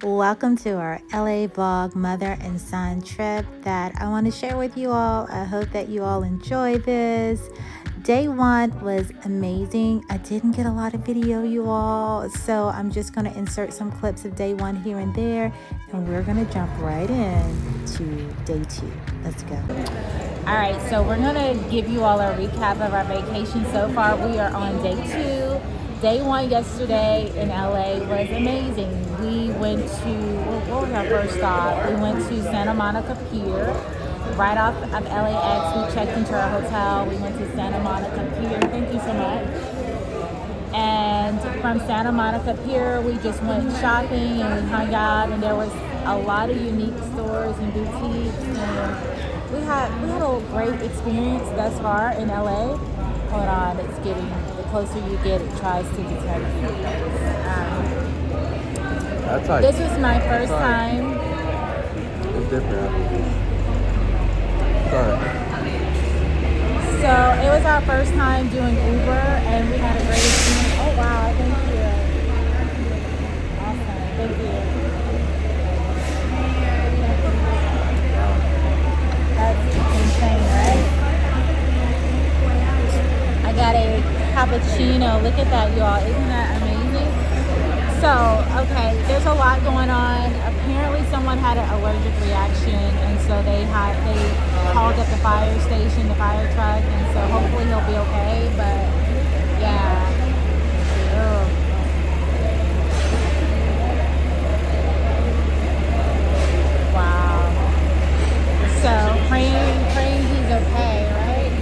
Welcome to our LA vlog mother and son trip that I want to share with you all. I hope that you all enjoy this. Day one was amazing. I didn't get a lot of video, you all, so I'm just going to insert some clips of day one here and there, and we're going to jump right in to day two. Let's go. All right, so we're going to give you all a recap of our vacation so far. We are on day two. Day one yesterday in LA was amazing. We went to, what was our first stop? We went to Santa Monica Pier. Right off of LAX, we checked into our hotel. We went to Santa Monica Pier. Thank you so much. And from Santa Monica Pier, we just went shopping and we hung out. And there was a lot of unique stores and boutiques. And we had a great experience thus far in LA. Hold on, it's getting, the closer you get, it tries to detect you. This was my first time. It's different. Sorry. So it was our first time doing Uber, and we had a great experience. Oh wow, thank you. Awesome, thank you. That's insane, right? I got a cappuccino. Look at that, y'all. Isn't that amazing? So, okay, there's a lot going on. Apparently someone had an allergic reaction, and so they called up the fire station, the fire truck, and so hopefully he'll be okay, but yeah. Ugh. Wow. So, praying he's okay, right?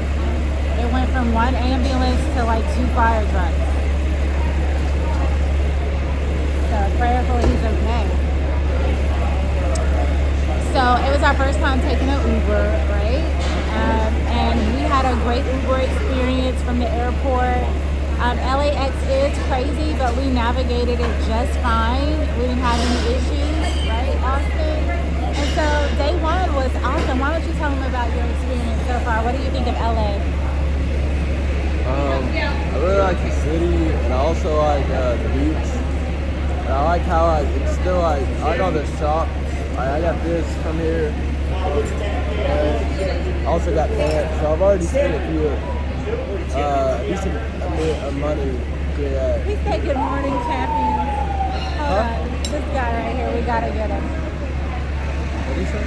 It went from one ambulance to like 2 fire trucks. So prayerfully he's okay. So it was our first time taking an Uber, right? And we had a great Uber experience from the airport. LAX is crazy, but we navigated it just fine. We didn't have any issues, right, Austin? And so day one was awesome. Why don't you tell them about your experience so far? What do you think of LA? I really like the city, and I also like the beach. And I like how it's still I like all the shops. I got this from here. And I also got pants. So I've already spent a decent amount of money here at. He said good morning, champions. Hold on. This guy right here, we gotta get him. What did you say?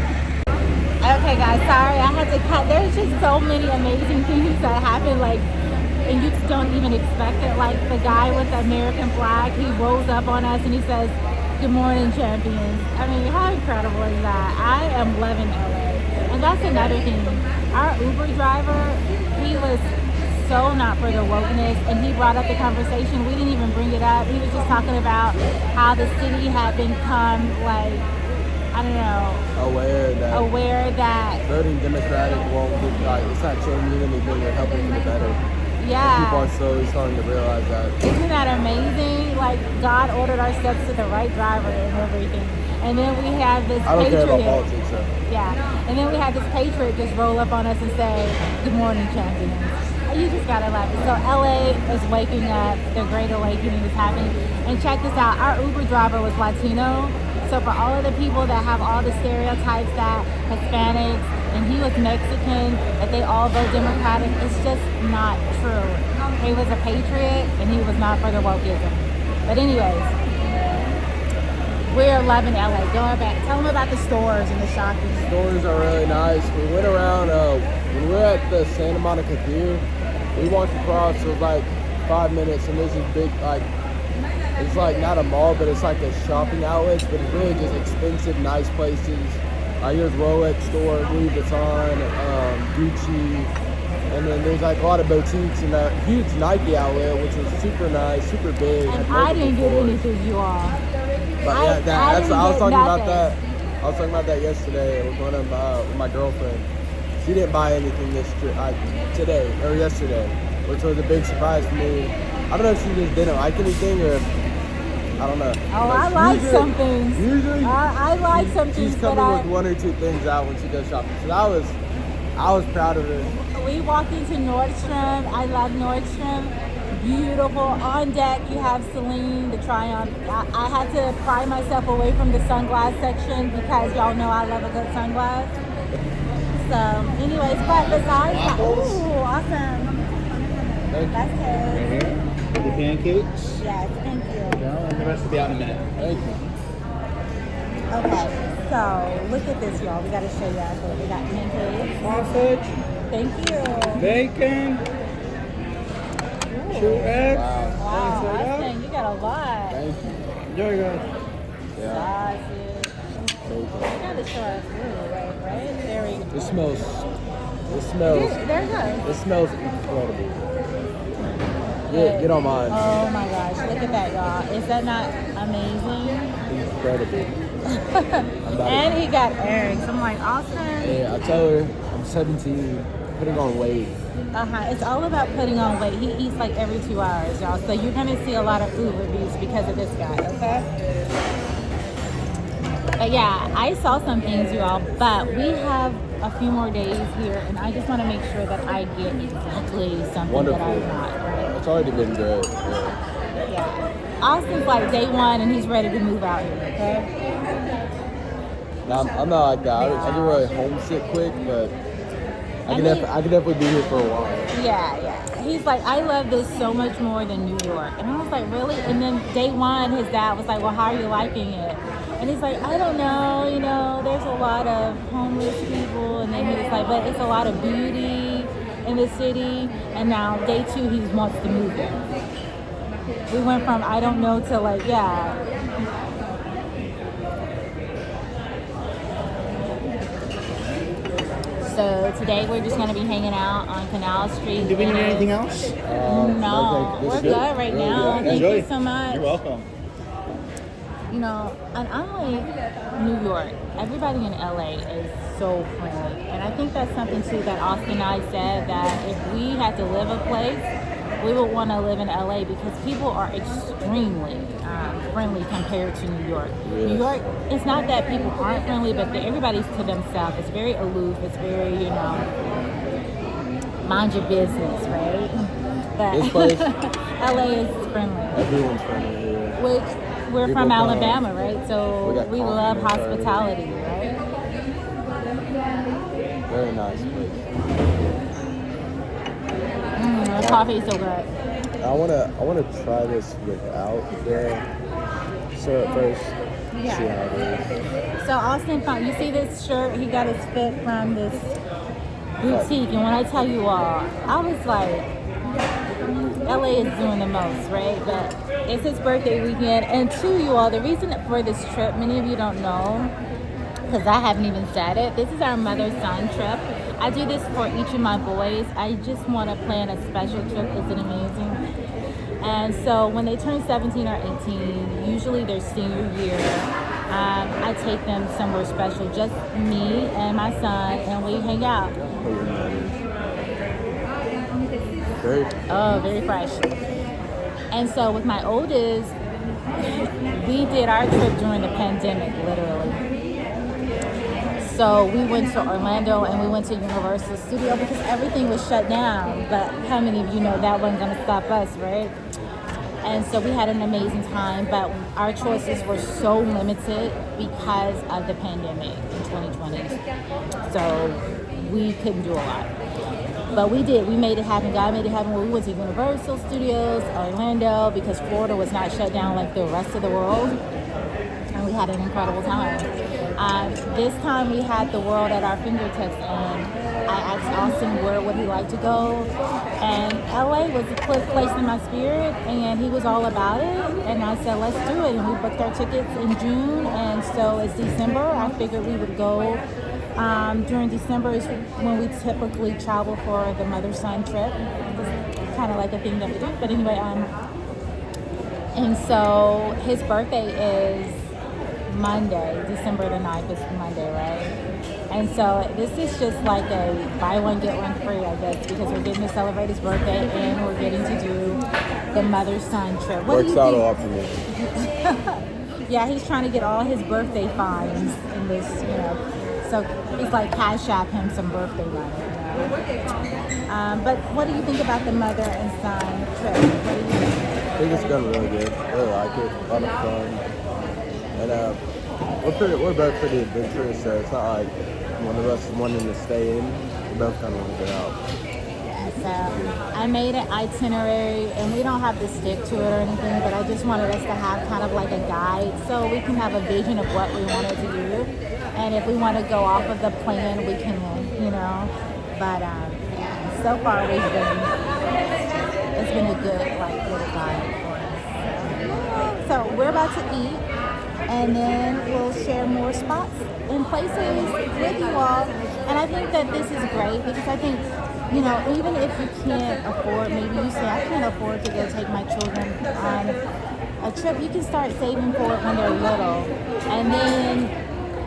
Okay guys, sorry, I had to cut. There's just so many amazing things that happen, like, and you just don't even expect it. Like the guy with the American flag, he rolls up on us and he says, good morning, champions. I mean, how incredible is that? I am loving LA. And that's another thing. Our Uber driver, he was so not for the wokeness, and he brought up the conversation. We didn't even bring it up. He was just talking about how the city had become, like, I don't know, aware that voting Democratic won't be, like, it's not changing anything or helping for the better. Yeah. People are slowly starting to realize that. Isn't that amazing? Like, God ordered our steps to the right driver and everything. And then we have this I don't patriot. care about politics, so. Yeah. And then we had this patriot just roll up on us and say, good morning, champions. You just gotta love it. So LA is waking up. The Great Awakening is happening. And check this out. Our Uber driver was Latino. So for all of the people that have all the stereotypes that Hispanics, and he was Mexican, that they all vote Democratic, it's just not true. He was a patriot, and he was not for the wokeism. But anyways, we're loving LA. Going back, tell them about the stores and the shopping. Stores are really nice. We went around, when we were at the Santa Monica Pier, we walked across, it was like 5 minutes, and there's this big, like, it's like not a mall, but it's like a shopping outlet, but it's really just expensive, nice places. Here's Rolex store, Louis Vuitton, Gucci, and then there's like a lot of boutiques and a huge Nike outlet, which was super nice, super big. And I didn't get anything, you all. But yeah, I was talking about that. I was talking about that yesterday with one of with my girlfriend. She didn't buy anything today or yesterday, which was a big surprise to me. I don't know if she just didn't like anything or I don't know. Oh, I like some things. Usually, I like some things. She's coming with 1 or 2 things out when she goes shopping. So I was proud of her. We walked into Nordstrom. I love Nordstrom. beautiful. On deck, you have Celine, the try-on. I had to pry myself away from the sunglass section because y'all know I love a good sunglass. So, anyways, but besides that, ooh, awesome. That's Right it. here. The pancakes. Yes, thank you. Go, and the rest will be out in a minute. Thank you. Okay, so look at this, y'all. We got to show you out here. We got pancakes. Sausage, Thank you. bacon, Ooh. 2 eggs. Wow, Set up. Austin, you got a lot. Thank you. Enjoy, guys. Yeah. Sausage. Thank You got to show us food, right? There we you. go. It smells There it goes. it smells incredible. Get on mine. Oh my gosh, look at that, y'all. Is that not amazing? Incredible. And he got earrings. I'm like, Austin. Yeah, I tell her I'm 17, putting on weight. It's all about putting on weight. He eats like every 2 hours, y'all. So you're gonna see a lot of food reviews because of this guy, okay? But yeah, I saw some things, y'all. But we have a few more days here, and I just want to make sure that I get exactly something Wonderful. that I want. Right? It's already been good. Yeah. Austin's like day one, and he's ready to move out here. Okay. No, I'm not like that. I get really homesick quick, but I can definitely be here for a while. Yeah. He's like, I love this so much more than New York. And I was like, really? And then day one, his dad was like, well, how are you liking it? And he's like, I don't know, there's a lot of homeless people. And then he was like, but it's a lot of beauty in the city. And now day two, he wants to move there. We went from I don't know to like, yeah. So today we're just going to be hanging out on Canal Street. Do we need anything else? No, we're good right now. Really Thank you so much. You're welcome. And unlike New York, everybody in LA is so friendly. And I think that's something too that Austin and I said, that if we had to live a place, we would want to live in LA because people are extremely friendly compared to New York. Yes. New York, it's not that people aren't friendly, but everybody's to themselves. It's very aloof. It's very, mind your business, right? But This place, LA is friendly. everyone's friendly here. Which we're People from come. Alabama, right? So we love compliments hospitality, right? Very nice place. The coffee is so good. I wanna try this without the syrup first. Yeah. See how it is. So Austin found, you see this shirt? He got his fit from this boutique, and when I tell you all, I was like, LA is doing the most, right? But it's his birthday weekend, and to you all, the reason for this trip, many of you don't know, because I haven't even said it, this is our mother-son trip. I do this for each of my boys. I just want to plan a special trip. Isn't it amazing? And so when they turn 17 or 18, usually their senior year, I take them somewhere special, just me and my son, and we hang out. Very fresh. And so with my oldest, we did our trip during the pandemic, literally. So we went to Orlando and we went to Universal Studios because everything was shut down. But how many of you know that wasn't going to stop us, right? And so we had an amazing time, but our choices were so limited because of the pandemic in 2020. So we couldn't do a lot. But we did. We made it happen. God made it happen. We went to Universal Studios, Orlando, because Florida was not shut down like the rest of the world. And we had an incredible time. This time we had the world at our fingertips, and I asked Austin where would he like to go. And LA was a place in my spirit, and he was all about it. And I said, let's do it. And we booked our tickets in June, and so it's December. I figured we would go. During December is when we typically travel for the mother-son trip. It's kind of like a thing that we do. But anyway, and so his birthday is Monday, December the 9th is Monday, right? And so this is just like a buy one, get one free, I guess, because we're getting to celebrate his birthday and we're getting to do the mother-son trip. What Works do you out think? a lot for me. Yeah, he's trying to get all his birthday fines in this, So he's like, cash app him some birthday money, But what do you think about the mother and son trip? What do you think? I think it's going really good. Really like it. A lot of fun. And we're both pretty adventurous, so it's not like one of us is wanting to stay in. We both kind of want to get out. So I made an itinerary, and we don't have to stick to it or anything, but I just wanted us to have kind of like a guide so we can have a vision of what we wanted to do. And if we want to go off of the plan, we can, you know. But yeah, so far it's been a good like little guide for us. So we're about to eat, and then we'll share more spots and places with you all. And I think that this is great because I think, you know, even if you can't afford, maybe you say, I can't afford to go take my children on a trip, you can start saving for it when they're little. And then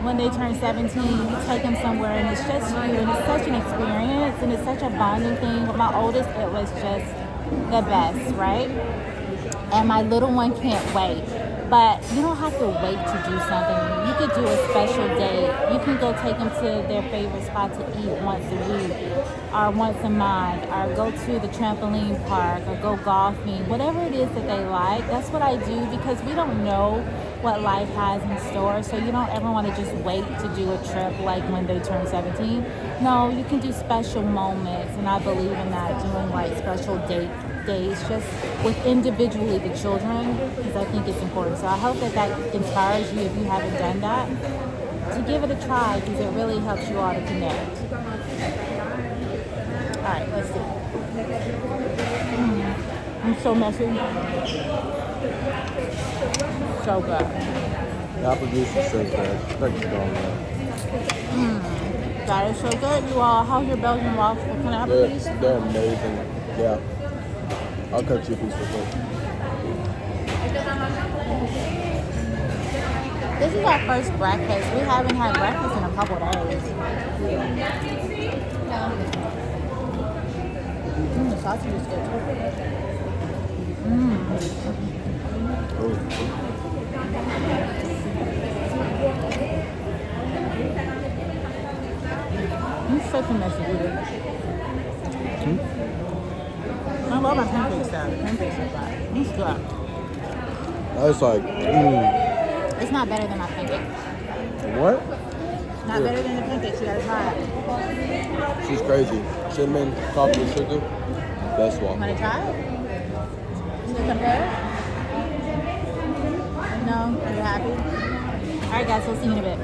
when they turn 17, you take them somewhere and it's just you, and it's such an experience, and it's such a bonding thing. With my oldest, it was just the best, right? And my little one can't wait. But you don't have to wait to do something. You could do a special date. You can go take them to their favorite spot to eat once a week or once a month, or go to the trampoline park or go golfing. Whatever it is that they like, that's what I do, because we don't know what life has in store. So you don't ever want to just wait to do a trip like when they turn 17. No, you can do special moments, and I believe in that, doing like special days just with individually the children, because I think it's important. So I hope that inspires you, if you haven't done that, to give it a try, because it really helps you all to connect. All right, let's see. I'm so messy. So good. The apple juice is so fresh. It's pretty strong though. That is so good. You all, how's your Belgian waffle? Can I have a piece? They're amazing. Yeah. I'll cut you a piece real quick. This is our first breakfast. We haven't had breakfast in a couple days. The sausage is good too. I'm such a messy eater. I love my pancakes though. The pancakes are good. It's good. That's like, It's not better than my pancakes. What? Not better than the pancakes. You gotta try it. She's crazy. Cinnamon, coffee, and sugar. Best waffle. Wanna try it? To compare? No? Are you happy? Alright guys, we'll see you in a bit.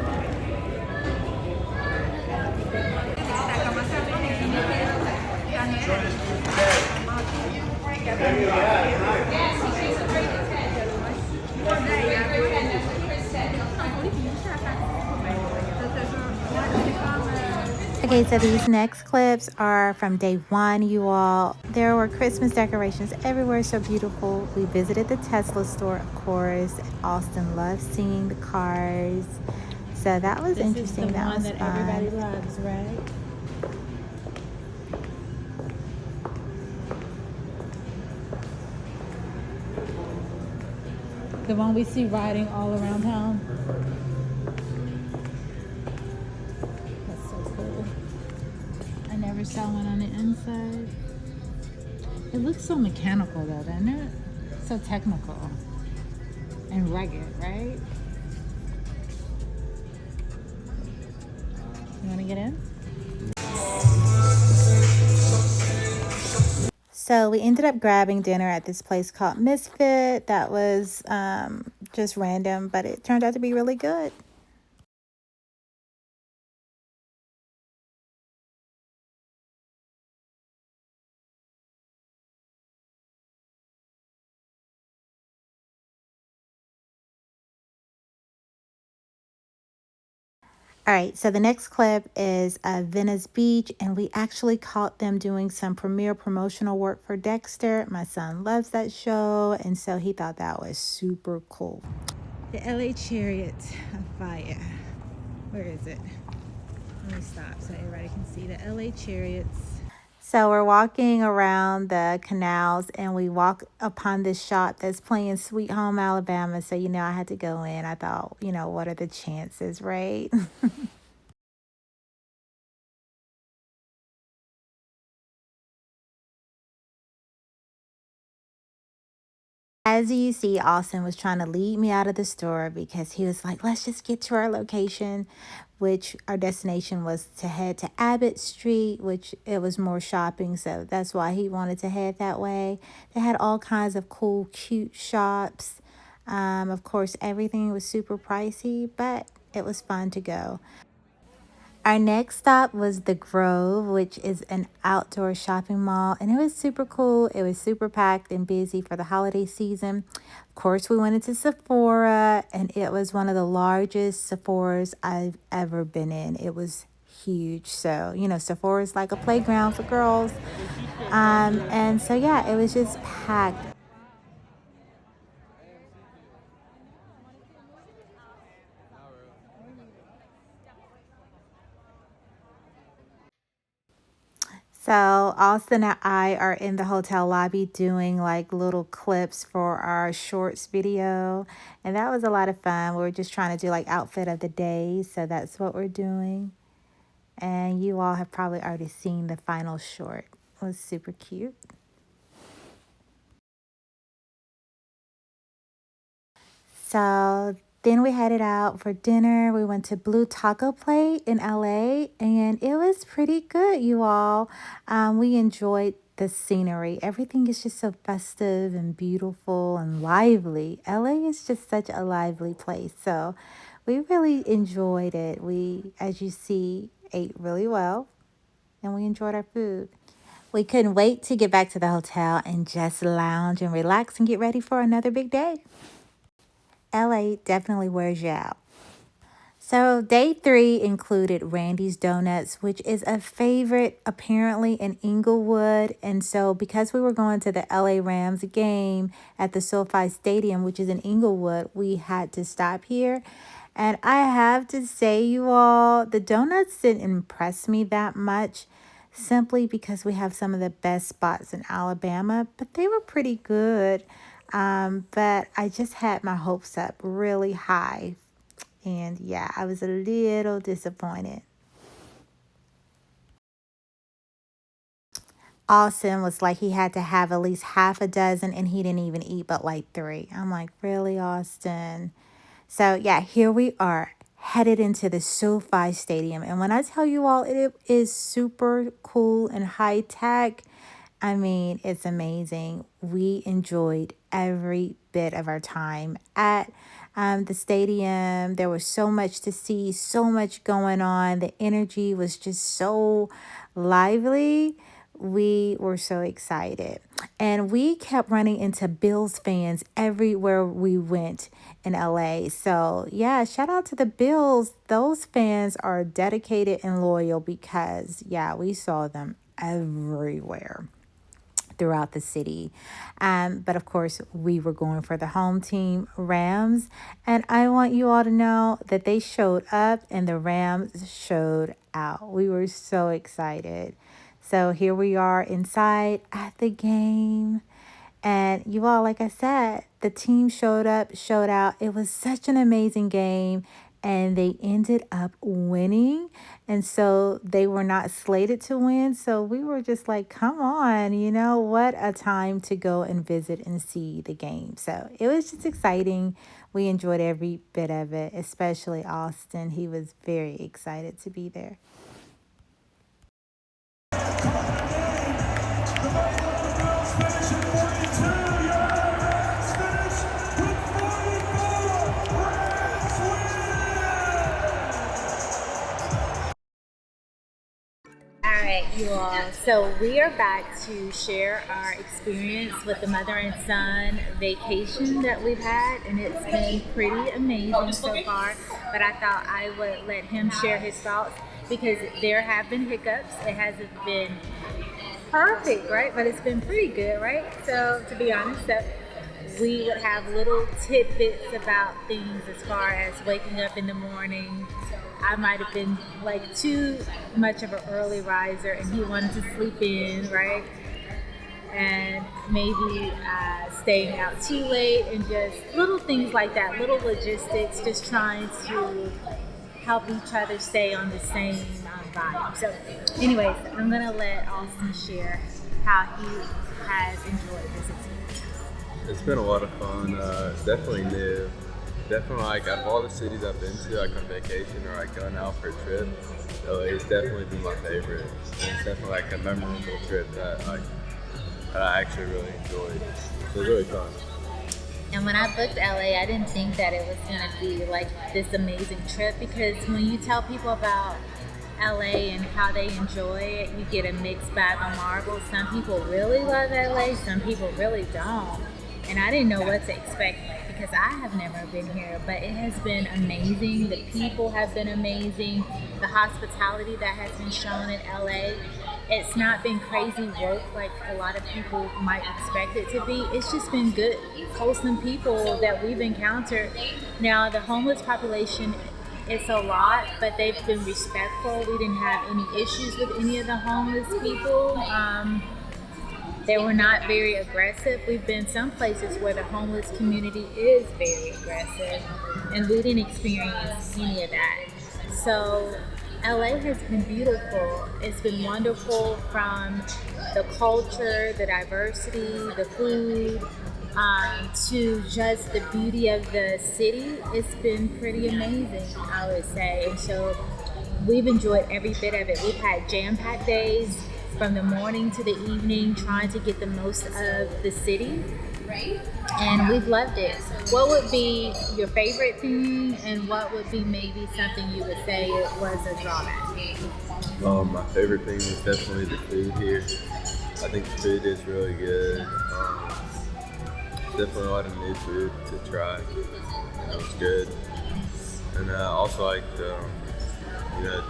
Okay, so these next clips are from day one, you all. There were Christmas decorations everywhere, so beautiful. We visited the Tesla store, of course. Austin loves seeing the cars. So that was interesting. That was fun. Everybody loves, right? The one we see riding all around town. That's so cool. I never saw one on the inside. It looks so mechanical though, doesn't it? So technical and rugged, right? You want to get in? So we ended up grabbing dinner at this place called Misfit. That was just random, but it turned out to be really good. All right, so the next clip is Venice Beach, and we actually caught them doing some premiere promotional work for Dexter. My son loves that show, and so he thought that was super cool. The LA Chariot of Fire. Where is it? Let me stop so everybody can see the LA Chariots. So we're walking around the canals, and we walk upon this shop that's playing Sweet Home Alabama. So, I had to go in. I thought, what are the chances, right? As you see, Austin was trying to lead me out of the store because he was like, let's just get to our location, which our destination was to head to Abbott Street, which it was more shopping. So that's why he wanted to head that way. They had all kinds of cool, cute shops. Of course, everything was super pricey, but it was fun to go. Our next stop was the Grove, which is an outdoor shopping mall, and it was super cool. It was super packed and busy for the holiday season. Of course, we went into Sephora, and it was one of the largest Sephoras I've ever been in. It was huge. So, Sephora is like a playground for girls. And so, yeah, it was just packed. So Austin and I are in the hotel lobby doing like little clips for our shorts video. And that was a lot of fun. We were just trying to do like outfit of the day. So that's what we're doing. And you all have probably already seen the final short. It was super cute. So then we headed out for dinner. We went to Blue Taco Plate in LA, and it was pretty good, you all. We enjoyed the scenery. Everything is just so festive and beautiful and lively. LA is just such a lively place. So we really enjoyed it. We, as you see, ate really well and we enjoyed our food. We couldn't wait to get back to the hotel and just lounge and relax and get ready for another big day. LA definitely wears you out. So, day 3 included Randy's Donuts, which is a favorite apparently in Inglewood. And so, because we were going to the LA Rams game at the SoFi Stadium, which is in Inglewood, we had to stop here. And I have to say, you all, the donuts didn't impress me that much simply because we have some of the best spots in Alabama, but they were pretty good. But I just had my hopes up really high. And yeah, I was a little disappointed. Austin was like he had to have at least half a dozen and he didn't even eat but like 3. I'm like, really, Austin? So yeah, here we are headed into the SoFi Stadium. And when I tell you all, it is super cool and high tech. I mean, it's amazing. We enjoyed every bit of our time at the stadium. There was so much to see, so much going on. The energy was just so lively. We were so excited. And we kept running into Bills fans everywhere we went in LA. So, yeah, shout out to the Bills. Those fans are dedicated and loyal because, yeah, we saw them everywhere throughout the city. But of course, we were going for the home team, Rams. And I want you all to know that they showed up and the Rams showed out. We were so excited. So here we are inside at the game. And you all, like I said, the team showed up, showed out. It was such an amazing game. And they ended up winning. And so they were not slated to win. So we were just like, come on, what a time to go and visit and see the game. So it was just exciting. We enjoyed every bit of it, especially Austin. He was very excited to be there. All right, you all. So we are back to share our experience with the mother and son vacation that we've had, and it's been pretty amazing so far. But I thought I would let him share his thoughts because there have been hiccups. It hasn't been perfect, right? But it's been pretty good, right? So to be honest, so we would have little tidbits about things as far as waking up in the morning. I might have been like too much of an early riser and he wanted to sleep in, right? And maybe staying out too late and just little things like that, little logistics, just trying to help each other stay on the same vibe. So anyways, I'm going to let Austin share how he has enjoyed this experience. It's been a lot of fun. Definitely new. Definitely like out of all the cities I've been to, like on vacation or like going out for a trip, LA's definitely been my favorite. And it's definitely like a memorable trip that I actually really enjoyed. So it was really fun. And when I booked LA, I didn't think that it was going to be like this amazing trip, because when you tell people about LA and how they enjoy it, you get a mixed bag of marbles. Some people really love LA, some people really don't. And I didn't know what to expect because I have never been here, but it has been amazing. The people have been amazing. The hospitality that has been shown in LA, it's not been crazy work like a lot of people might expect it to be. It's just been good, wholesome people that we've encountered. Now, the homeless population, it's a lot, but they've been respectful. We didn't have any issues with any of the homeless people. They were not very aggressive. We've been some places where the homeless community is very aggressive, and we didn't experience any of that. So LA has been beautiful. It's been wonderful, from the culture, the diversity, the food, to just the beauty of the city. It's been pretty amazing, I would say. And so we've enjoyed every bit of it. We've had jam-packed days from the morning to the evening, trying to get the most of the city. And we've loved it. What would be your favorite thing, and what would be maybe something you would say it was a drawback? My favorite thing is definitely the food here. I think the food is really good. Definitely a lot of new food to try. It was good. And also like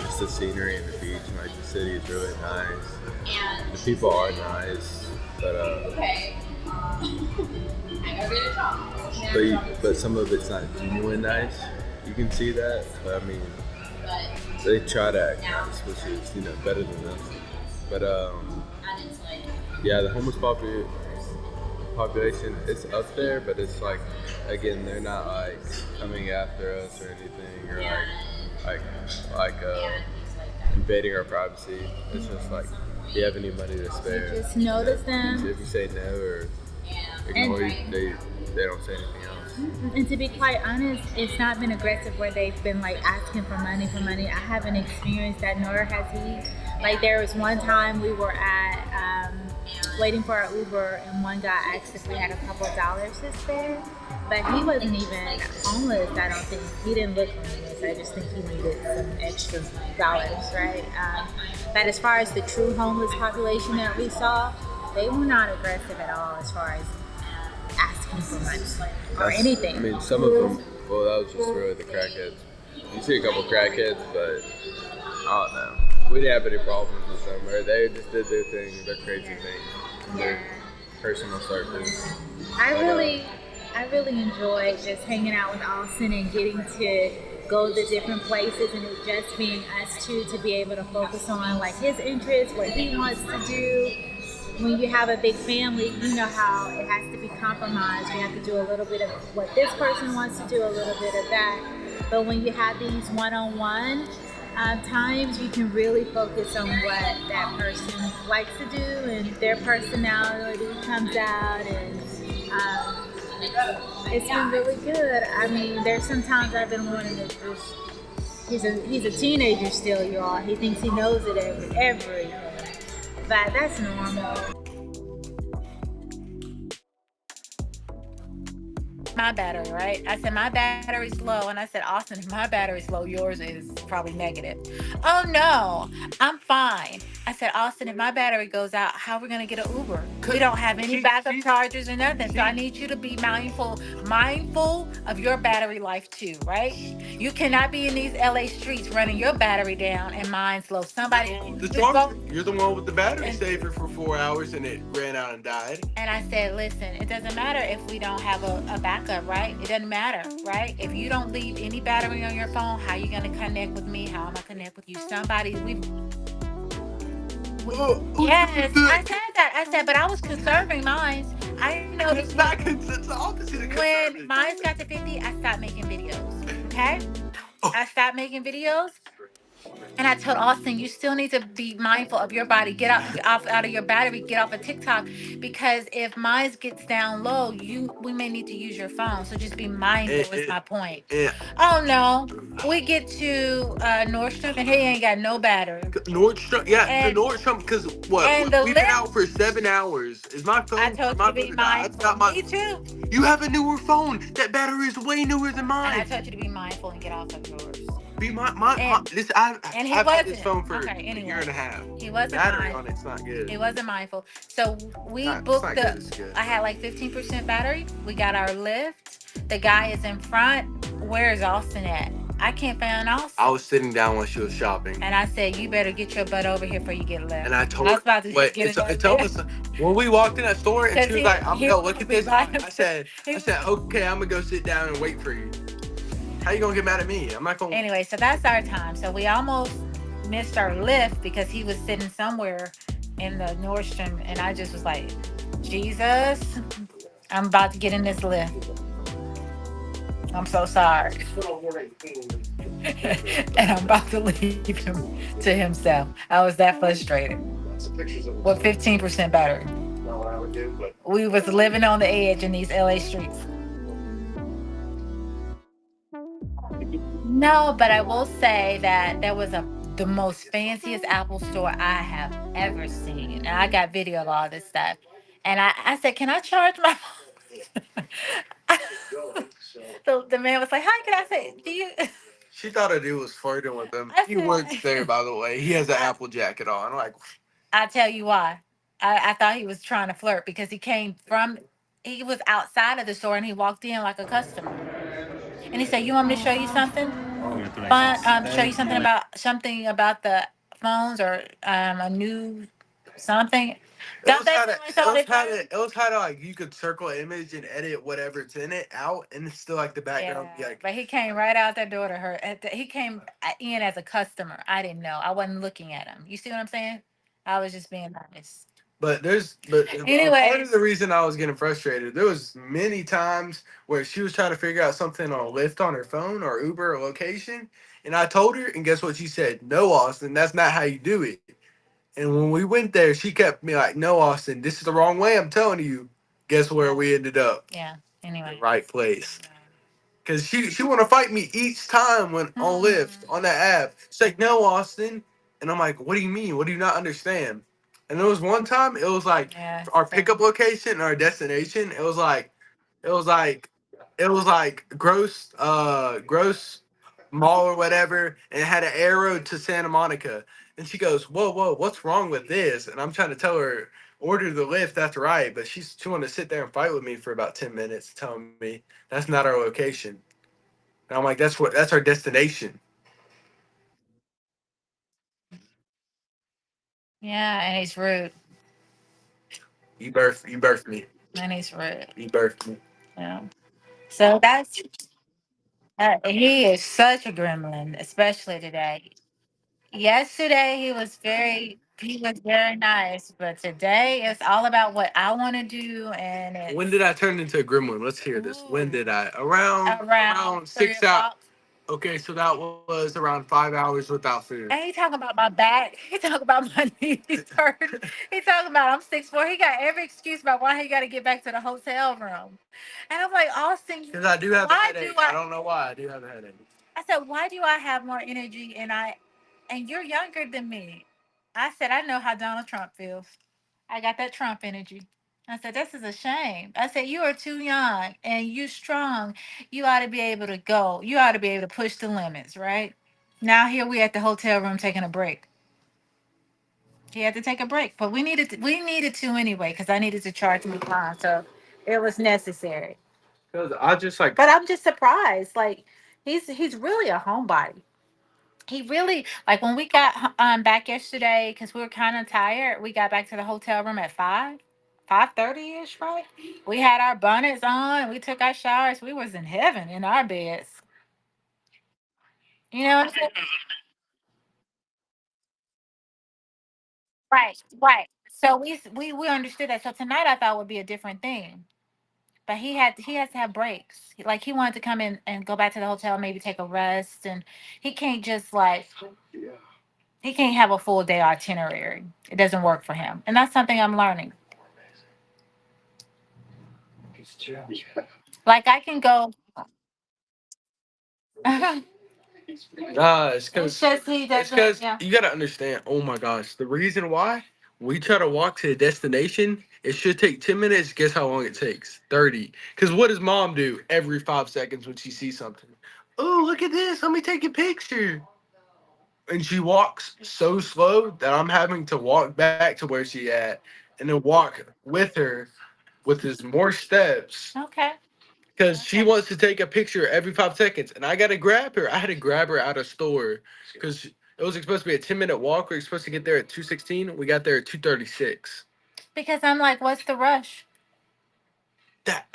just the scenery and the beach, and like the city is really nice. The people are nice, but but some of it's not genuine nice. You can see that, but I mean, they try to act nice, which is better than nothing. But yeah, the homeless population, it's up there, but it's like, again, they're not like coming after us or anything, or like invading our privacy. It's just like, if you have any money to spare, Just notice them. if you say no or ignore you, they don't say anything else. And to be quite honest, it's not been aggressive where they've been like asking for money. I haven't experienced that, nor has he. Like, there was one time we were at waiting for our Uber, and one guy asked if we had a couple dollars to spare, but he wasn't even homeless. I don't think he didn't look homeless. I just think he needed some extra dollars, right? But as far as the true homeless population that we saw, they were not aggressive at all as far as asking for money or anything. I mean, some of them, well, that was just really the crackheads. You see a couple crackheads, but I don't know. We didn't have any problems with them. Or they just did their thing, their crazy thing, their personal circles. I really enjoyed just hanging out with Austin and getting to go to different places, and it just being us two to be able to focus on like his interests, what he wants to do. When you have a big family, you know how it has to be compromised. You have to do a little bit of what this person wants to do, a little bit of that. But when you have these one-on-one times, you can really focus on what that person likes to do, and their personality comes out, and it's been really good. I mean, there's sometimes I've been wanting to just, he's a teenager still, y'all. He thinks he knows it everything. But that's normal. My battery, right? I said, my battery's low. And I said, Austin, if my battery's low, yours is probably negative. Oh no, I'm fine. I said, Austin, if my battery goes out, how are we going to get an Uber? We don't have any backup chargers or nothing. So I need you to be mindful of your battery life too, right? You cannot be in these LA streets running your battery down and mine's low. Somebody, You're the one with the battery saver for 4 hours and it ran out and died. and I said, listen, it doesn't matter if we don't have a backup, right? It doesn't matter, right? If you don't leave any battery on your phone, how are you going to connect with me? How am I connect with you? Yes, I said that. I said, but I was conserving mine. I know It's not. It's the opposite of when conservative. mine got to 50, I stopped making videos. Okay? I stopped making videos. And I told Austin, you still need to be mindful of your body. Get off out of your battery. Get off of TikTok, because if mine gets down low, we may need to use your phone. So just be And, mindful. Is and, my point. and Oh no, we get to Nordstrom and he ain't got no battery. Nordstrom, yeah, the And Nordstrom, because what? and the We've been lift. out for 7 hours. Is my I phone? told you My to phone be to die. I've mindful. got my. Me too. You have a newer phone. That battery is way newer than And I mine. told you to be mindful and get off of yours. Be my And this. and he I've had this wasn't. phone for Okay, a year anyway. and a half. He The wasn't battery on mindful. it's not good. He wasn't mindful. So we Not, it's booked not good. the It's good. I had like 15% battery. We got our lift. The guy is in front. Where is Austin at? I can't find Austin. I was sitting down when she was shopping. And I said, you better get your butt over here before you get left. And I I told was her, about to wait, get in that it's lift. almost when we walked in that store and she Because was like, I'm he gonna look was at this. by I himself. said, okay, I'm gonna go sit down and wait for you. How you gonna get mad at me? I'm not gonna. Anyway, so that's our time. So we almost missed our lift because he was sitting somewhere in the Nordstrom, and I just was like, Jesus, I'm about to get in this lift. I'm so sorry. And I'm about to leave him to himself. I was that frustrated. With 15% battery. We was living on the edge in these LA streets. No, but I will say that there was the most fanciest Apple store I have ever seen. And I got video of all this stuff. And I said, can I charge my phone? The man was like, hi, can I say, do you? She thought a dude was flirting with him. I He works there, said, by the way. He has an Apple jacket on. I'm like, I tell you why. I thought he was trying to flirt because he was outside of the store and he walked in like a customer. And he said, you want me to show you something? Fun, show you something about the phones or a new something. Don't they do it all the time? it was kind of like you could circle an image and edit whatever's in it out, and it's still like the background. Yeah, Be like, but he came right out that door to her. He came in as a customer. I didn't know. I wasn't looking at him. You see what I'm saying? I was just being honest. but part Anyway, of the reason I was getting frustrated, there was many times where she was trying to figure out something on Lyft on her phone or Uber or location, and I told her, and guess what she said? No, Austin, that's not how you do it. And when we went there, she kept me like, "No, Austin, this is the wrong way. I'm telling you." Guess where we ended up? yeah. The Anyway. right place. Cause she want to fight me each time when on Lyft on that app. She's like, "No, Austin," and I'm like, "What do you mean? What do you not understand?" And there was one time it was like Yeah. our So pickup location and our destination. It was like it was like gross mall or whatever, and it had an arrow to Santa Monica. And she goes, "Whoa, what's wrong with this?" And I'm trying to tell her, order the lift, that's right. But she wanted to sit there and fight with me for about 10 minutes, telling me that's not our location. And I'm like, that's our destination. yeah, and he's rude. You birthed me. And he's rude. You birthed me. Yeah. So that's he is such a gremlin, especially today. Yesterday he was very nice, but today it's all about what I want to do, and When it's did I turn into a gremlin? Let's hear this. When ooh, did I? Around around three 6 hours. o'clock. Okay, so that was around 5 hours without food. And he talking about my back. He talking about my knees hurt. He talking about I'm 6'4". He got every excuse about why he got to get back to the hotel room. And I'm like, Austin, Because I do have a why do headache. I I? don't know why I do have a headache. I said, why do I have more energy and you're younger than me? I said, I know how Donald Trump feels. I got that Trump energy. I said, this is a shame. I said, you are too young and you strong. You ought to be able to go. You ought to be able to push the limits, right? Now here we at the hotel room taking a break. He had to take a break, but we needed to anyway because I needed to charge my phone, so it was necessary. Because I just like But I'm just surprised. Like he's really a homebody. He really like when we got back yesterday because we were kind of tired. We got back to the hotel room at 5:30 ish, right? We had our bonnets on. We took our showers. We was in heaven in our beds. You know what I'm saying? Right, right. So we understood that. So tonight I thought would be a different thing. But he has to have breaks. Like he wanted to come in and go back to the hotel, maybe take a rest, and he can't just like. He can't have a full day itinerary. It doesn't work for him, and that's something I'm learning. Like I can go. Nah, it's It's because just he doesn't. Yeah. you gotta understand. Oh my gosh, the reason why we try to walk to the destination, it should take 10 minutes. Guess how long it takes? 30. Because what does mom do every 5 seconds when she sees something? Oh, look at this. Let me take a picture. And she walks so slow that I'm having to walk back to where she at and then walk with her with his more steps Okay. because she wants to take a picture every 5 seconds, and I gotta grab her. I had to grab her out of store because it was supposed to be a 10-minute walk. We were supposed to get there at 2:16. We got there at 2:36. Because I'm like, what's the rush? That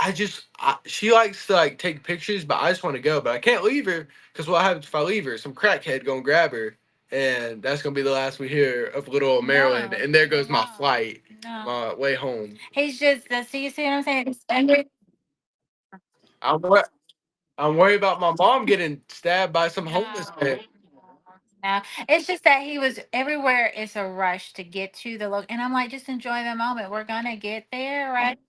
she likes to like take pictures, but I just want to go. But I can't leave her because what happens if I leave her? Some crackhead gonna grab her, and that's gonna be the last we hear of little old Maryland. No, And there goes my no, flight, no. my way home. He's just. See, you see what I'm saying? He's angry. I'm wor- I'm worried about my mom getting stabbed by some homeless man. No, it's just that he was everywhere. It's a rush to get to the look, and I'm like, just enjoy the moment. We're gonna get there, right?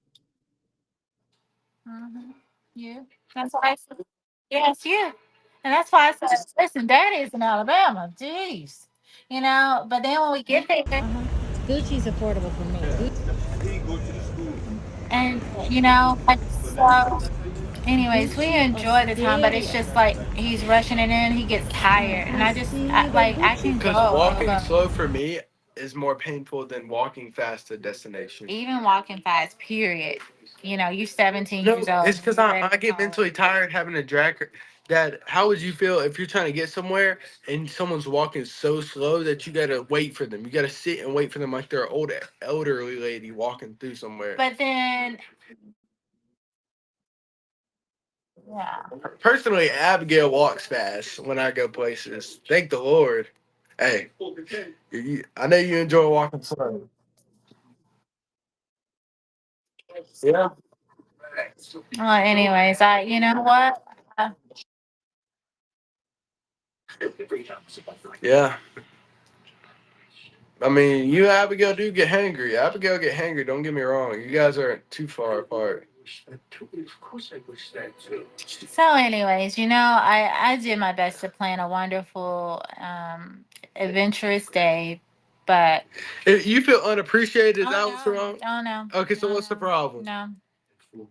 Hmm. Yeah, that's why. Yes, yeah, and that's why I said, listen, Daddy is in Alabama. Jeez, But then when we get there, Gucci's affordable for me. And like, so. Anyways, we enjoy the time, but it's just like he's rushing it in. He gets tired, and I can Because go, walking but slow for me is more painful than walking fast to destination. even walking fast, period. You're 17 No, years old. it's because You're ready I to get call mentally it. tired having to drag her. Dad, how would you feel if you're trying to get somewhere and someone's walking so slow that you gotta wait for them? You gotta sit and wait for them like they're an old elderly lady walking through somewhere. But then, yeah. Personally, Abigail walks fast when I go places. Thank the Lord. Hey, I know you enjoy walking slow. Yeah. Well, anyways, you know what? Yeah. I mean, you and Abigail do get hangry. Abigail get hangry. Don't get me wrong. You guys aren't too far apart. So, anyways, I did my best to plan a wonderful, adventurous day, but You feel unappreciated. Is oh that what's no, wrong? oh no, Okay, so no, what's the problem? no,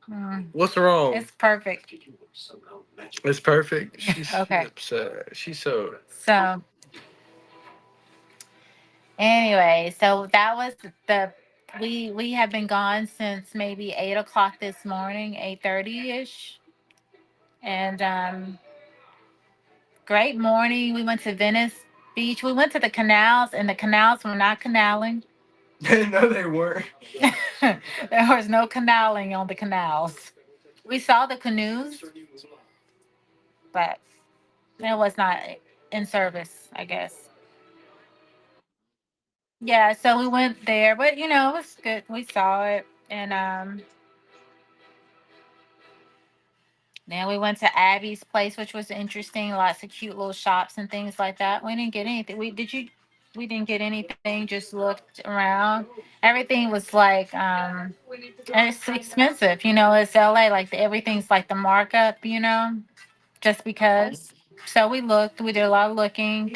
mm, What's wrong? it's perfect. It's perfect. She's Okay, upset. She's so. so anyway, so that was the we have been gone since maybe 8 o'clock this morning, 8:30 ish, and great morning. We went to Venice Beach. We went to the canals, and the canals were not canaling. No, they weren't. There was no canaling on the canals. We saw the canoes, but it was not in service, I guess. Yeah, so we went there, but it was good. We saw it, and then we went to Abby's place, which was interesting. Lots of cute little shops and things like that. We didn't get anything. We did you? We didn't get anything. Just looked around. Everything was like, and it's expensive. It's LA. Like everything's like the markup. Just because. So we looked. We did a lot of looking.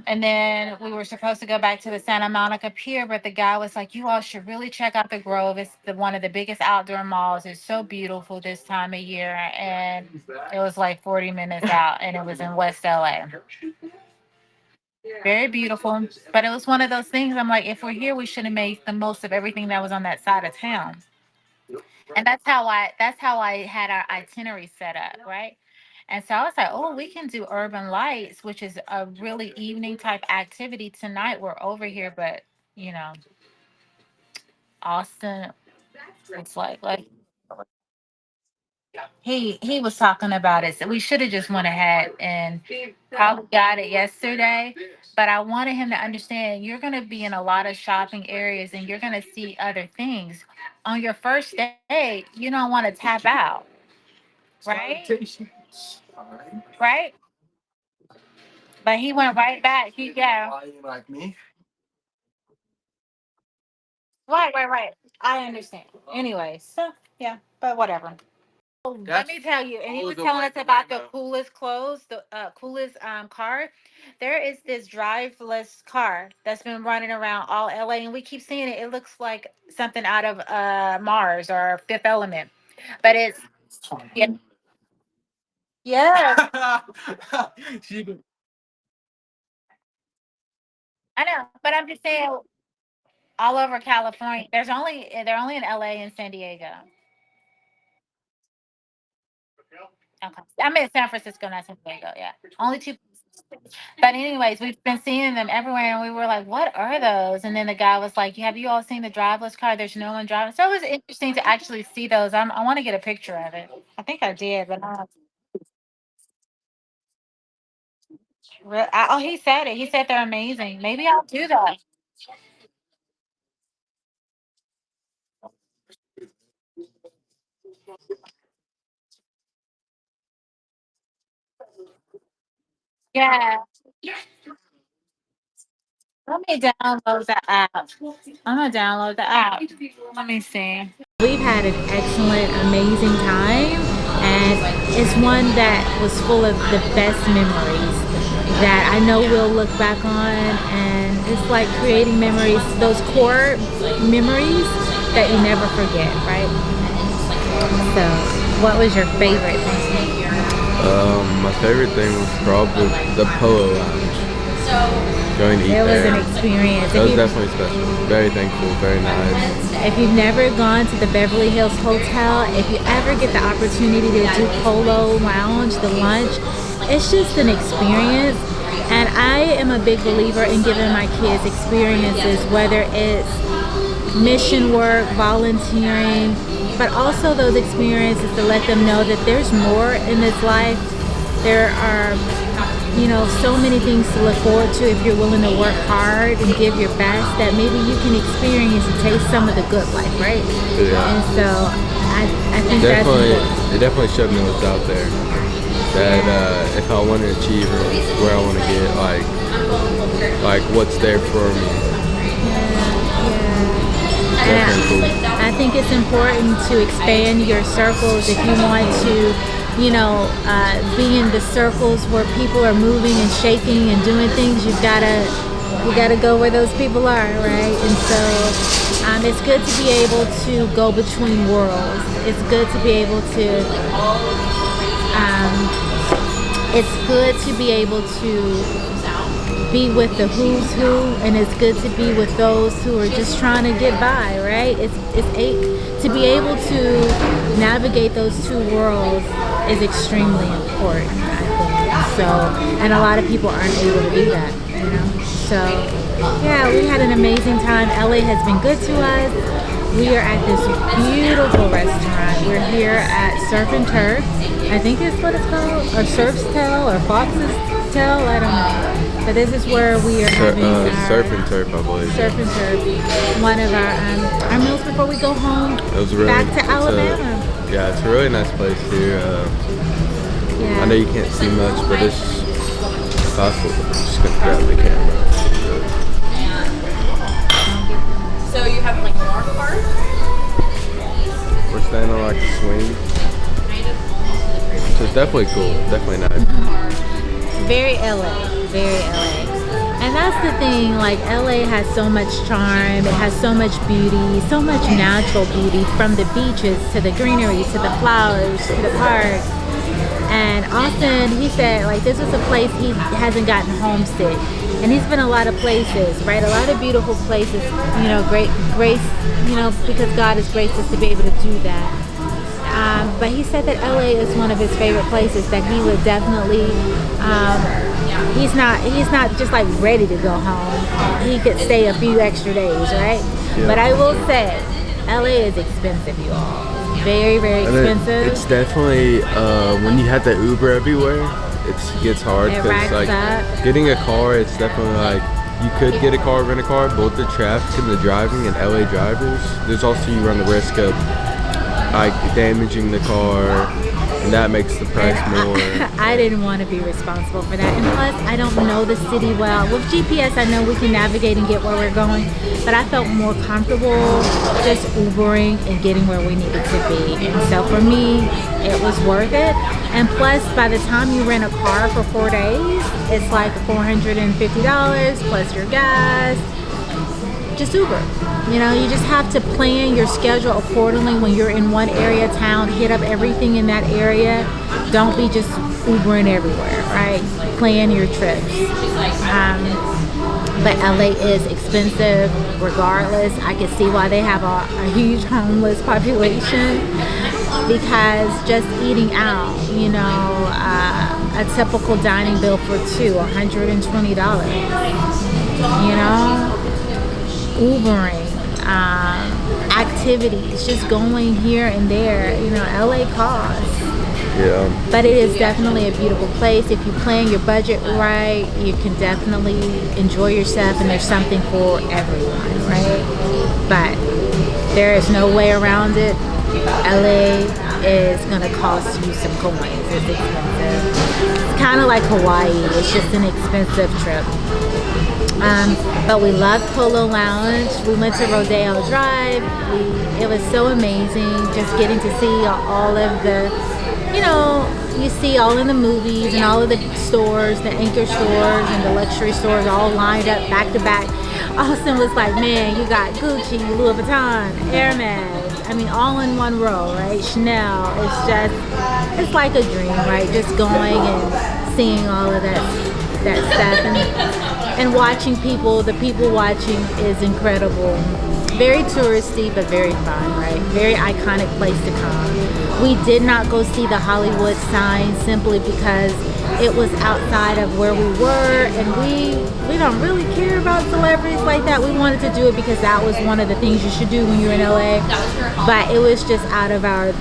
And then we were supposed to go back to the Santa Monica Pier, but the guy was like, "You all should really check out the Grove. It's one of the biggest outdoor malls. It's so beautiful this time of year." And it was like 40 minutes out, and it was in West LA. Very beautiful, but it was one of those things. I'm like, if we're here, we should have made the most of everything that was on that side of town. And that's how I had our itinerary set up, right? And so I was like, oh, we can do urban lights, which is a really evening type activity tonight. We're over here, but you know, Austin, it's like he was talking about it. So we should have just went ahead and probably got it yesterday. But I wanted him to understand you're gonna be in a lot of shopping areas and you're gonna see other things. On your first day, you don't want to tap out, right? Right? But he went right back. Why you like me? Right. I understand. Anyway, so yeah, but whatever. Let That's me tell you, and he all was the telling way us to about the Rainbow. coolest clothes, the coolest car. There is this driveless car that's been running around all LA, and we keep seeing it. It looks like something out of Mars or Fifth Element, but it's yeah, yes, She- I know. But I'm just saying, all over California. They're only in LA and San Diego. Okay, I'm in San Francisco, not San Diego. Yeah, only two. But anyways, we've been seeing them everywhere, and we were like, "What are those?" And then the guy was like, "Have you all seen the driverless car? There's no one driving." So it was interesting to actually see those. I want to get a picture of it. I think I did, but oh, he said it. He said they're amazing. Maybe I'll do that. Yeah, let me download the app. I'm gonna download the app. Let me see. We've had an excellent, amazing time, and it's one that was full of the best memories that I know we'll look back on, and it's like creating memories, those core memories that you never forget, right? So, what was your favorite thing? My favorite thing was probably the Polo Lounge. Going to eat It was there. an experience. That was definitely special. Very thankful. Very nice. If you've never gone to the Beverly Hills Hotel, if you ever get the opportunity to do Polo Lounge, the lunch, it's just an experience. And I am a big believer in giving my kids experiences, whether it's mission work, volunteering, but also those experiences to let them know that there's more in this life. There are, so many things to look forward to if you're willing to work hard and give your best, that maybe you can experience and taste some of the good life, right? Yeah. And so I think Definitely, that's important. it definitely showed me what's out there. That if I want to achieve or where I want to get, like what's there for me. Definitely cool. I think it's important to expand your circles if you want to, be in the circles where people are moving and shaking and doing things. You gotta go where those people are, right? And so it's good to be able to go between worlds. It's good to be able to. It's good to be able to be with the who's who, and it's good to be with those who are just trying to get by, right? To be able to navigate those two worlds is extremely important, I think. So, and a lot of people aren't able to do that, So, yeah, we had an amazing time. LA has been good to us. We are at this beautiful restaurant. We're here at Surf and Turf. I think that's what it's called, or Surf's Tail, or Fox's Tail. I don't know. But this is where we are having our Surf and Turf, I believe. Surf and Turf. One of our meals before we go home. It was really, back to Alabama. It's a really nice place here. Yeah. I know you can't see much, but it's possible. I'm just gonna grab the camera. So you have like more cars? We're standing on like a swing. So it's definitely cool. Definitely nice. Very LA. Very LA. And that's the thing, like LA has so much charm, it has so much beauty, so much natural beauty, from the beaches to the greenery to the flowers to the parks. And Austin, he said, like, this is a place he hasn't gotten homesick. And he's been a lot of places, right? A lot of beautiful places, great grace, because God has graced us to be able to do that. But he said that LA is one of his favorite places, that he would definitely, he's not just like ready to go home. He could stay a few extra days, right? Yeah. But I will say, LA is expensive, you all. Very, very expensive. It's definitely, when you have the Uber everywhere, it gets hard. It Because racks like up. getting a car, it's definitely like, you could get a car, rent a car, but with the traffic and the driving and LA drivers, there's also, you run the risk of like damaging the car, and that makes the price more. I didn't want to be responsible for that, and plus I don't know the city well. With GPS I know we can navigate and get where we're going, but I felt more comfortable just Ubering and getting where we needed to be. And so for me it was worth it. And plus by the time you rent a car for 4 days, it's like $450 plus your gas. Just Uber. You know, you just have to plan your schedule accordingly. When you're in one area of town, hit up everything in that area. Don't be just Ubering everywhere, right? Plan your trips. But LA is expensive regardless. I can see why they have a huge homeless population, because just eating out, you know, a typical dining bill for two, $120, you know? Ubering, activities, just going here and there, you know, LA costs. Yeah. But it is definitely a beautiful place. If you plan your budget right, you can definitely enjoy yourself, and there's something for everyone, right? But there is no way around it. LA is gonna cost you some coins. It's expensive. It's kind of like Hawaii. It's just an expensive trip. But we loved Polo Lounge. We went to Rodeo Drive. It was so amazing just getting to see all of the, you know, you see all in the movies and all of the stores, the anchor stores and the luxury stores all lined up back to back. Austin was like, man, you got Gucci, Louis Vuitton, Hermes, I mean, all in one row, right? Chanel. It's like a dream, right? Just going and seeing all of that stuff. And watching people, the people watching is incredible. Very touristy, but very fun, right? Very iconic place to come. We did not go see the Hollywood sign simply because it was outside of where we were, and we don't really care about celebrities like that. We wanted to do it because that was one of the things you should do when you're in LA. But it was just out of our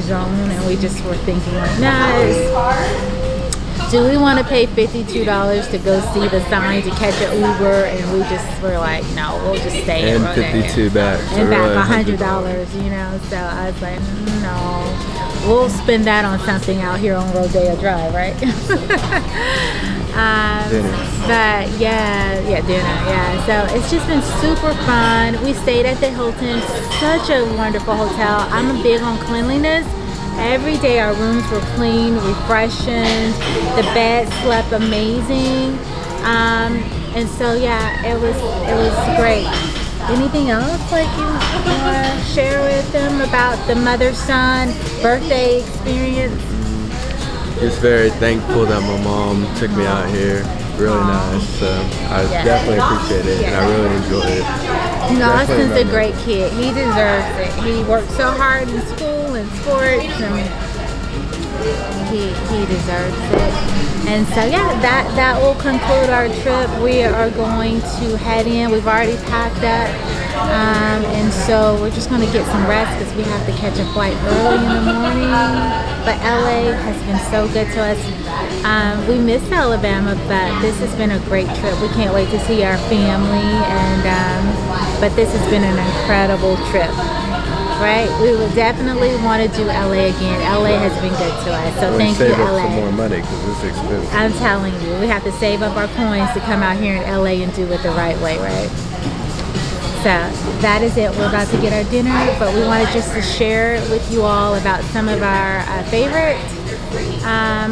zone, and we just were thinking like, nah, do we want to pay $52 to go see the sign to catch an Uber? And we just were like, no, we'll just stay and in Rodeo. 52 back. And back $100, you know. So I was like, no, we'll spend that on something out here on Rodeo Drive, right? Dinner. But dinner, yeah. So it's just been super fun. We stayed at the Hilton, such a wonderful hotel. I'm big on cleanliness. Every day our rooms were clean, refreshing. The bed slept amazing. And so yeah, it was great. Anything else like you want to share with them about the mother-son birthday experience? Just very thankful that my mom took me out here. Really nice. So I definitely appreciate it, and I really enjoyed it. You know, Austin's a great kid. He deserves it. He worked so hard in school and sports, and he deserves it. And so yeah, that will conclude our trip. We are going to head in. We've already packed up, and so we're just going to get some rest because we have to catch a flight early in the morning. But LA has been so good to us. We missed Alabama, but this has been a great trip. We can't wait to see our family, and but this has been an incredible trip. Right? We would definitely want to do LA again. LA has been good to us. So thank you, LA. Save up LA. some more money because it's expensive. I'm telling you, we have to save up our coins to come out here in LA and do it the right way, right? So that is it. We're about to get our dinner, but we wanted just to share with you all about some of our favorite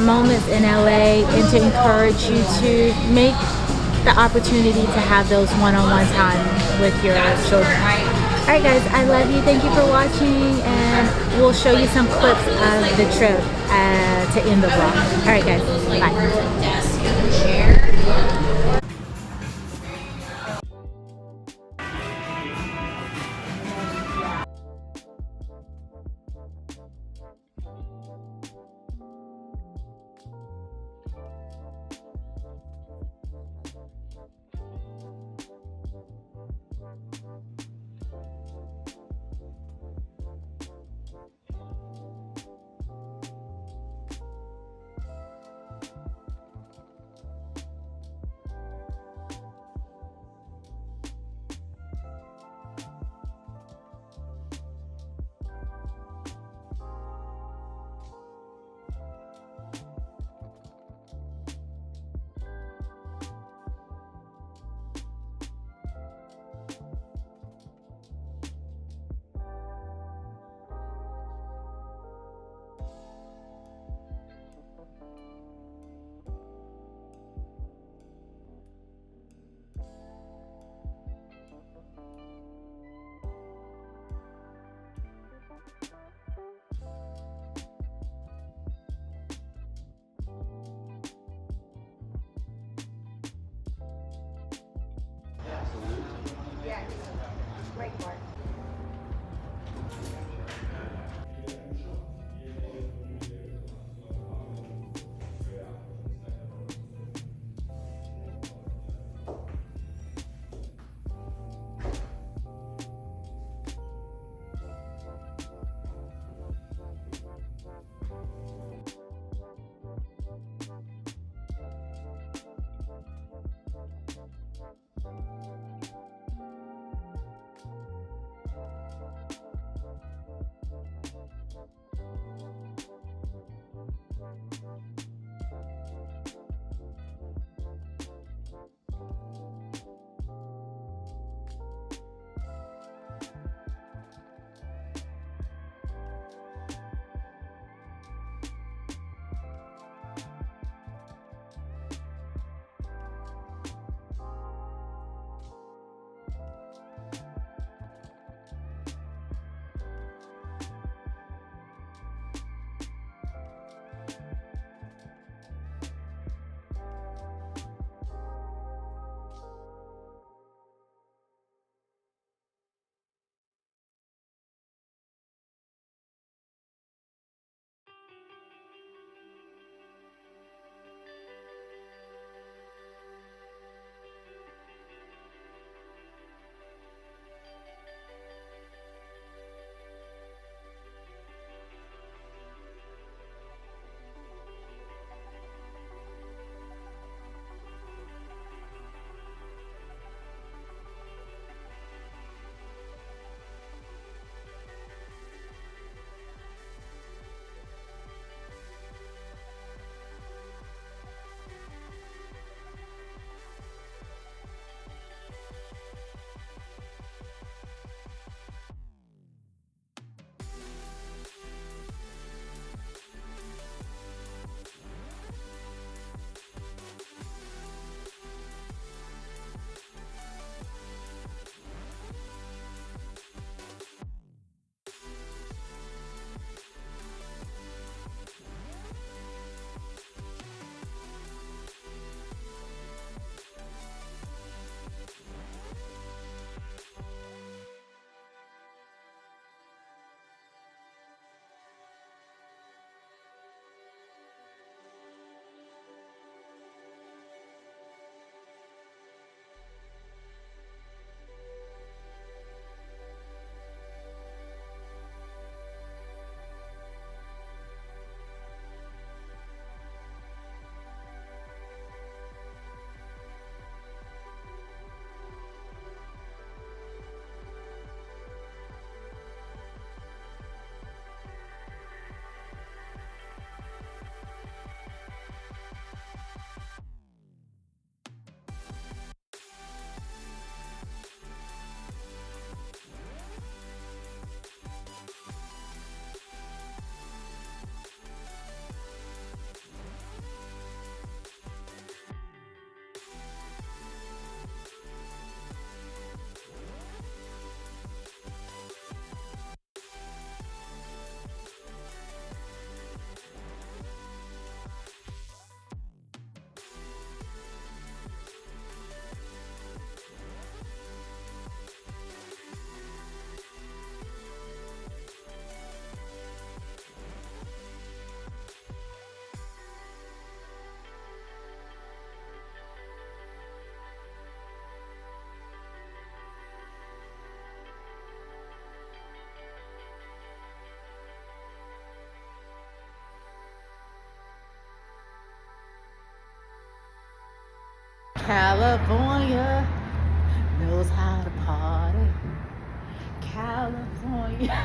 moments in LA, and to encourage you to make the opportunity to have those one-on-one time with your children. All right, guys, I love you. Thank you for watching, and we'll show you some clips of the trip to end the vlog. All right, guys, bye. California knows how to party. California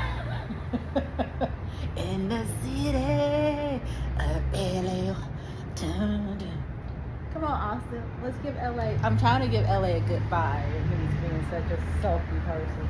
in the city of LA. Dun, dun. Come on, Austin. Let's give LA. I'm trying to give LA a good vibe, and he's being such a sulky person.